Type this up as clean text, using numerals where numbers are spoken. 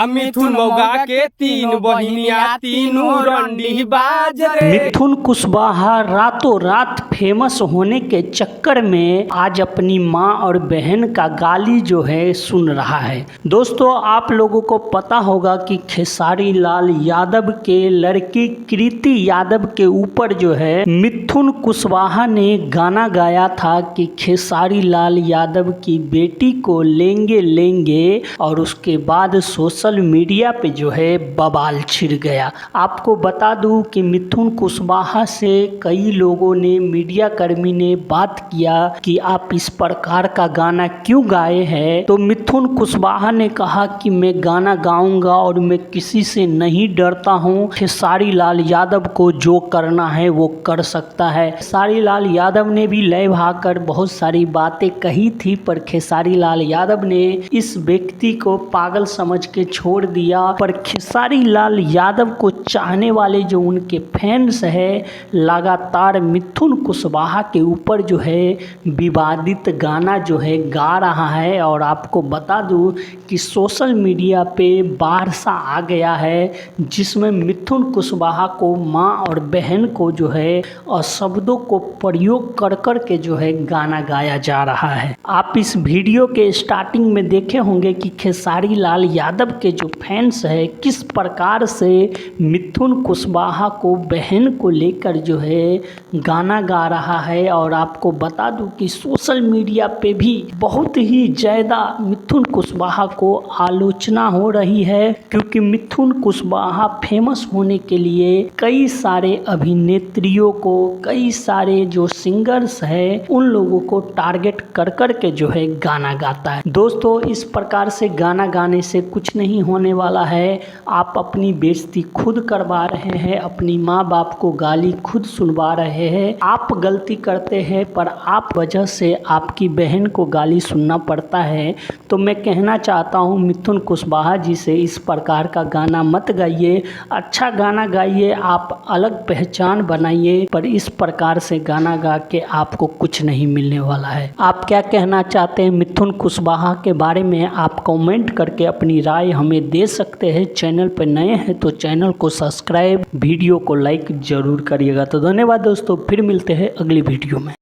मिथुन मौगा के तीन बहिनिया तीनों रंडी बाज रे। मिथुन कुशवाहा रातों रात फेमस होने के चक्कर में आज अपनी मां और बहन का गाली जो है सुन रहा है। दोस्तों, आप लोगों को पता होगा कि खेसारी लाल यादव के लड़की कृति यादव के ऊपर जो है मिथुन कुशवाहा ने गाना गाया था कि खेसारी लाल यादव की बेटी को लेंगे और उसके बाद सोशल मीडिया पे जो है बवाल छिड़ गया। आपको बता दूं कि मिथुन कुशवाहा से कई लोगों ने, मीडिया कर्मी ने बात किया कि आप इस प्रकार का गाना क्यों गाए हैं। तो मिथुन कुशवाहा ने कहा कि मैं गाना गाऊंगा और मैं किसी से नहीं डरता हूं। खेसारी लाल यादव को जो करना है वो कर सकता है। खेसारी लाल यादव ने भी लय भाकर बहुत सारी बातें कही थी, पर खेसारी लाल यादव ने इस व्यक्ति को पागल समझ के छोड़ दिया। पर खेसारी लाल यादव को चाहने वाले जो उनके फैंस है लगातार मिथुन कुशवाहा के ऊपर जो है विवादित गाना जो है गा रहा है। और आपको बता दूं कि सोशल मीडिया पे बाढ़ सा आ गया है, जिसमें मिथुन कुशवाहा को मां और बहन को जो है और शब्दों को प्रयोग कर कर के जो है गाना गाया जा रहा है। आप इस वीडियो के स्टार्टिंग में देखे होंगे कि खेसारी लाल यादव के जो फैंस है किस प्रकार से मिथुन कुशवाहा को, बहन को लेकर जो है गाना गा रहा है। और आपको बता दूं कि सोशल मीडिया पे भी बहुत ही ज़्यादा मिथुन कुशवाहा को आलोचना हो रही है, क्योंकि मिथुन कुशवाहा फेमस होने के लिए कई सारे अभिनेत्रियों को, कई सारे जो सिंगर्स हैं उन लोगों को टारगेट कर कर के जो है गाना गाता है। दोस्तों, इस प्रकार से गाना गाने से कुछ नहीं होने वाला है। आप अपनी बेइज्जती खुद करवा रहे हैं, अपनी माँ बाप को गाली खुद सुनवा रहे हैं। आप गलती करते हैं पर आप वजह से आपकी बहन को गाली सुनना पड़ता है। तो मैं कहना चाहता हूँ मिथुन कुशवाहा जी से इस प्रकार का गाना मत गाइए। अच्छा गाना गाइए, आप अलग पहचान बनाइए, पर इस प्रकार से गाना गा के आपको कुछ नहीं मिलने वाला है। आप क्या कहना चाहते हैं मिथुन कुशवाहा के बारे में? आप कमेंट करके अपनी राय हमें दे सकते हैं। चैनल पर नए हैं तो चैनल को सब्सक्राइब, वीडियो को लाइक जरूर करिएगा। तो धन्यवाद दोस्तों, फिर मिलते हैं अगली वीडियो में।